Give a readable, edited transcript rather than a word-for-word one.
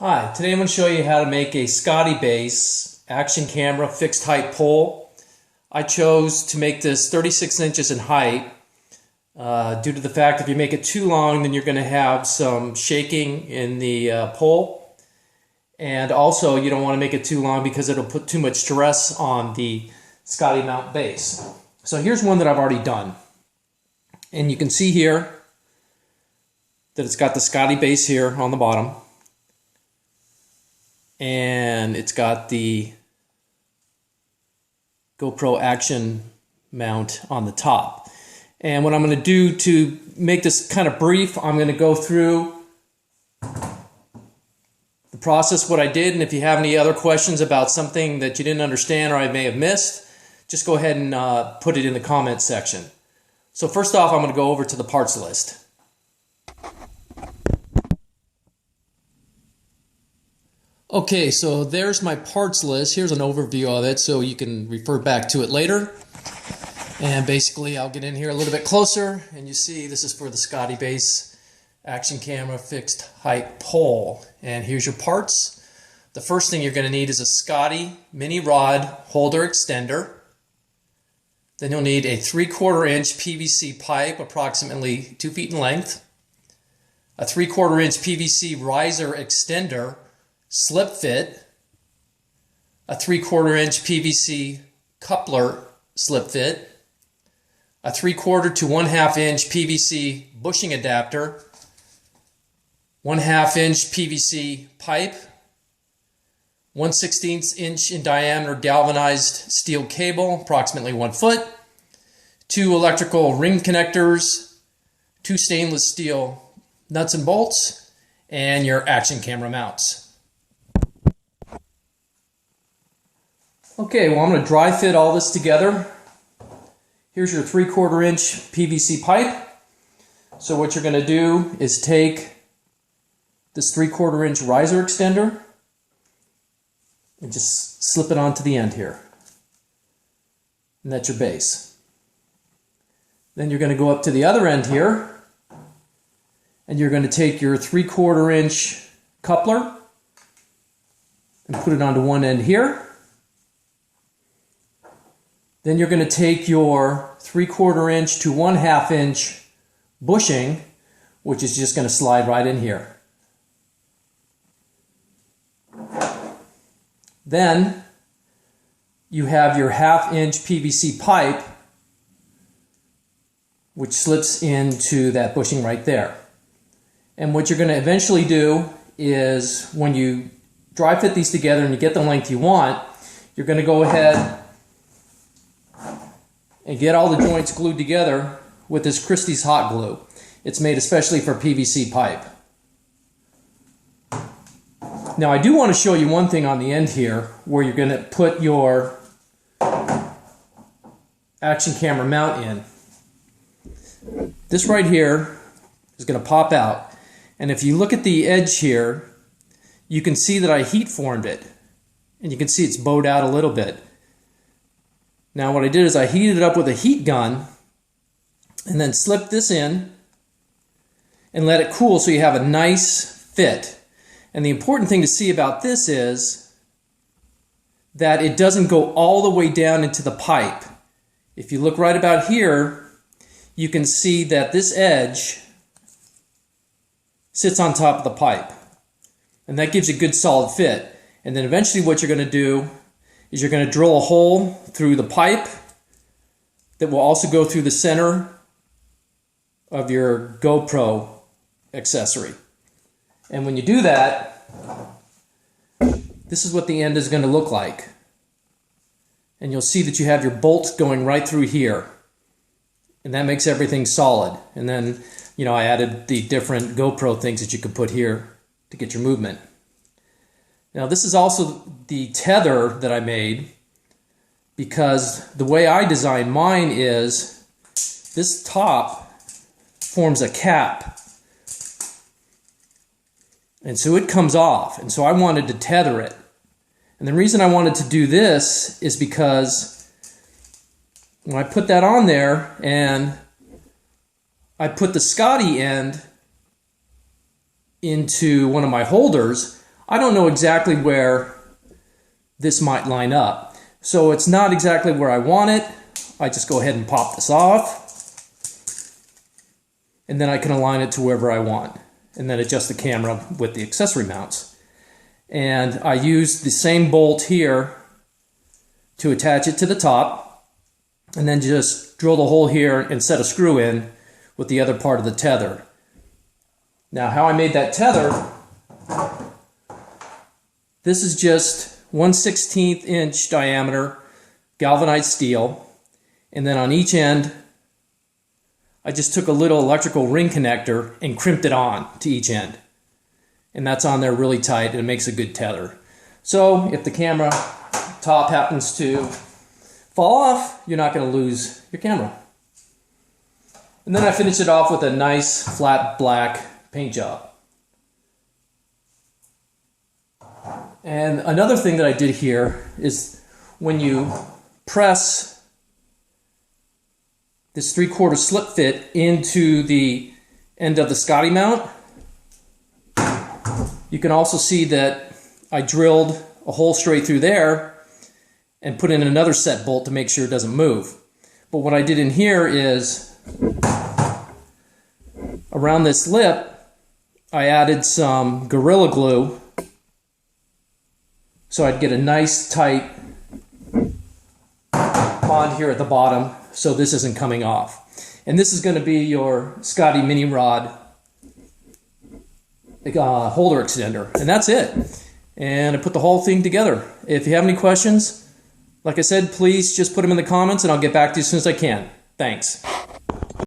Hi, today I'm going to show you how to make a Scotty base action camera fixed height pole. I chose to make this 36 inches in height due to the fact if you make it too long then you're going to have some shaking in the pole, and also you don't want to make it too long because it'll put too much stress on the Scotty mount base. So here's one that I've already done, and you can see here that it's got the Scotty base here on the bottom. And it's got the GoPro action mount on the top. And what I'm going to do to make this kind of brief, I'm going to go through the process, what I did, and if you have any other questions about something that you didn't understand or I may have missed, just go ahead and put it in the comments section. So first off, I'm going to go over to the parts list. Okay, so there's my parts list. Here's an overview of it so you can refer back to it later. And basically I'll get in here a little bit closer and you see this is for the Scotty base action camera fixed height pole. And here's your parts. The first thing you're going to need is a Scotty mini rod holder extender. Then you'll need a 3/4 inch PVC pipe approximately 2 feet in length. A 3/4 inch PVC riser extender slip fit, a 3/4 inch PVC coupler slip fit, a 3/4 to 1/2 inch PVC bushing adapter, 1/2 inch PVC pipe, 1/16 inch in diameter galvanized steel cable, approximately 1 foot, 2 electrical ring connectors, 2 stainless steel nuts and bolts, and your action camera mounts. Okay, well I'm going to dry fit all this together. Here's your 3/4 inch PVC pipe. So what you're going to do is take this 3/4 inch riser extender and just slip it onto the end here. And that's your base. Then you're going to go up to the other end here and you're going to take your 3/4 inch coupler and put it onto one end here. Then you're going to take your 3/4 inch to 1/2 inch bushing, which is just going to slide right in here. Then you have your 1/2 inch PVC pipe, which slips into that bushing right there. And what you're going to eventually do is when you dry fit these together and you get the length you want, you're going to go ahead and get all the joints glued together with this Christie's hot glue. It's made especially for PVC pipe. Now I do want to show you one thing on the end here where you're going to put your action camera mount in. This right here is going to pop out, and if you look at the edge here you can see that I heat formed it, and you can see it's bowed out a little bit. Now what I did is I heated it up with a heat gun and then slipped this in and let it cool so you have a nice fit. And the important thing to see about this is that it doesn't go all the way down into the pipe. If you look right about here, you can see that this edge sits on top of the pipe. And that gives you a good solid fit. And then eventually what you're going to do is you're going to drill a hole through the pipe that will also go through the center of your GoPro accessory. And when you do that, this is what the end is going to look like. And you'll see that you have your bolts going right through here. And that makes everything solid. And then, you know, I added the different GoPro things that you could put here to get your movement. Now this is also the tether that I made, because the way I designed mine is this top forms a cap. And so it comes off, and so I wanted to tether it. And the reason I wanted to do this is because when I put that on there and I put the Scotty end into one of my holders, I don't know exactly where this might line up. So it's not exactly where I want it. I just go ahead and pop this off. And then I can align it to wherever I want. And then adjust the camera with the accessory mounts. And I use the same bolt here to attach it to the top. And then just drill the hole here and set a screw in with the other part of the tether. Now how I made that tether, this is just 1/16 inch diameter galvanized steel. And then on each end, I just took a little electrical ring connector and crimped it on to each end. And that's on there really tight and it makes a good tether. So if the camera top happens to fall off, you're not going to lose your camera. And then I finish it off with a nice flat black paint job. And another thing that I did here is when you press this 3/4 slip fit into the end of the Scotty mount, you can also see that I drilled a hole straight through there and put in another set bolt to make sure it doesn't move. But what I did in here is around this lip, I added some Gorilla Glue so I'd get a nice tight bond here at the bottom so this isn't coming off. And this is going to be your Scotty mini rod holder extender. And that's it. And I put the whole thing together. If you have any questions, like I said, please just put them in the comments and I'll get back to you as soon as I can. Thanks.